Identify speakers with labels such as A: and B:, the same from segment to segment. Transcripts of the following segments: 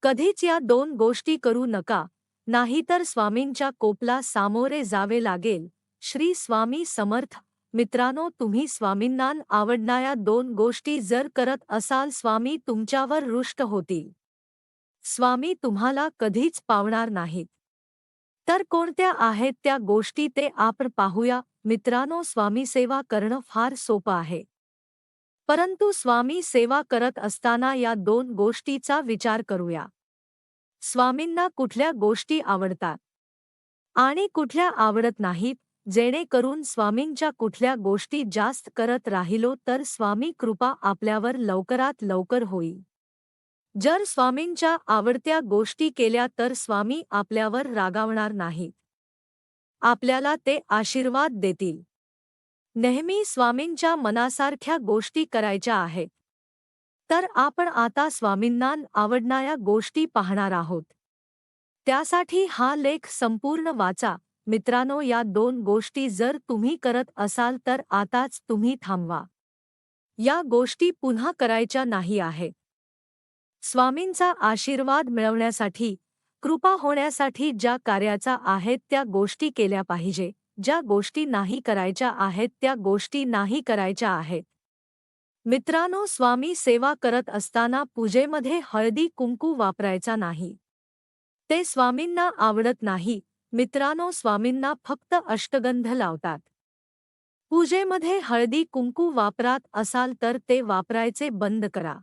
A: कधीच या दोन गोष्टी करू नका, नाहीतर स्वामींच्या कोपला सामोरे जावे लागेल. श्री स्वामी समर्थ. मित्रांनो, तुम्ही स्वामींना आवडणाऱ्या दोन गोष्टी जर करत असाल, स्वामी तुमच्यावर रुष्ट होतील. स्वामी तुम्हाला कधीच पावणार नाहीत. तर कोणत्या आहेत त्या गोष्टी ते आपण पाहूया. मित्रांनो, स्वामी सेवा करणं फार सोपं आहे. परंतु स्वामी सेवा करत असताना या दोन गोष्टीचा विचार करूया. स्वामींना कुठल्या गोष्टी आवडतात आणि कुठल्या आवडत नाहीत, जेणेकरून स्वामींच्या कुठल्या गोष्टी जास्त करत राहिलो तर स्वामी कृपा आपल्यावर लवकरात लवकर होईल. जर स्वामींच्या आवडत्या गोष्टी केल्या तर स्वामी आपल्यावर रागावणार नाहीत. आपल्याला ते आशीर्वाद देतील. नेहमी स्वामींच्या मनासारख्या गोष्टी करायच्या आहेत. तर आपण आता स्वामींना आवडणाऱ्या गोष्टी पाहणार आहोत. त्यासाठी हा लेख संपूर्ण वाचा. मित्रांनो, या दोन गोष्टी जर तुम्ही करत असाल तर आताच तुम्ही थांबवा. या गोष्टी पुन्हा करायच्या नाही आहेत. स्वामींचा आशीर्वाद मिळवण्यासाठी, कृपा होण्यासाठी ज्या कार्याचा आहेत त्या गोष्टी केल्या पाहिजे. ज्या गोष्टी नाही करायच्या आहेत त्या गोष्टी नाही करायच्या आहेत. मित्रांनो, स्वामी सेवा करत असताना पूजेमध्ये हळदी कुंकू वापरायचा नाही. ते स्वामींना आवडत नाही. मित्रांनो, स्वामींना फक्त अष्टगंध लावतात. पूजेमध्ये हळदी कुंकू वापरात असाल तर ते वापरायचे बंद करा.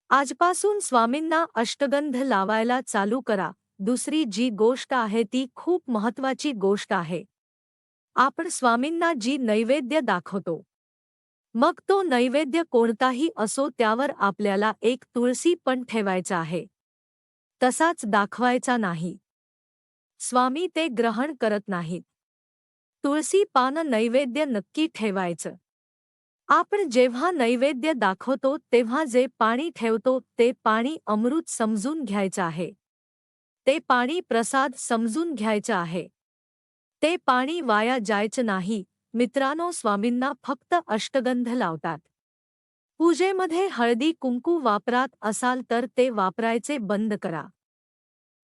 A: आजपासून स्वामींना अष्टगंध लावायला चालू करा. दुसरी जी गोष्ट आहे ती खूप महत्त्वाची गोष्ट आहे. आपण स्वामींना जी नैवेद्य दाखवतो, मग तो नैवेद्य कोणताही असो, त्यावर आपल्याला एक तुळसी पण ठेवायचा आहे. तसाच दाखवायचा नाही. स्वामी ते ग्रहण करत नाहीत. तुळसी पान नैवेद्य नक्की ठेवायचं. आपण जेव्हा नैवेद्य दाखवतो तेव्हा जे पाणी ठेवतो ते पाणी अमृत समजून घ्यायचं आहे. ते पाणी प्रसाद समजून घ्यायचं आहे. ते पाणी वाया जायचं नाही. मित्रांनो, स्वामींना फक्त अष्टगंध लावतात. पूजेमध्ये हळदी कुंकू वापरात असाल तर ते वापरायचे बंद करा.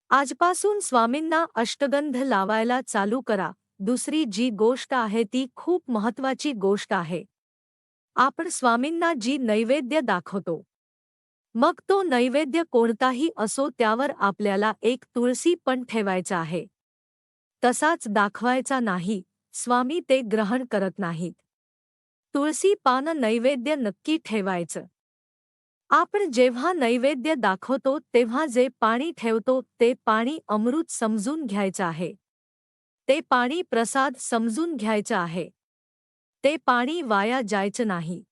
A: आजपासून स्वामींना अष्टगंध लावायला चालू करा. दुसरी जी गोष्ट आहे ती खूप महत्त्वाची गोष्ट आहे. आपण स्वामींना जी नैवेद्य दाखवतो, मग तो नैवेद्य कोणताही असो, त्यावर आपल्याला एक तुळसी पण ठेवायचा आहे. तसाच दाखवायचा नाही. स्वामी ते ग्रहण करत नाहीत. तुळसी पान नैवेद्य नक्की ठेवायचं. आपण जेव्हा नैवेद्य दाखवतो तेव्हा जे पाणी ठेवतो ते पाणी अमृत समजून घ्यायचं आहे. ते पाणी प्रसाद समजून घ्यायचं आहे. ते पाणी वाया जायचं नाही.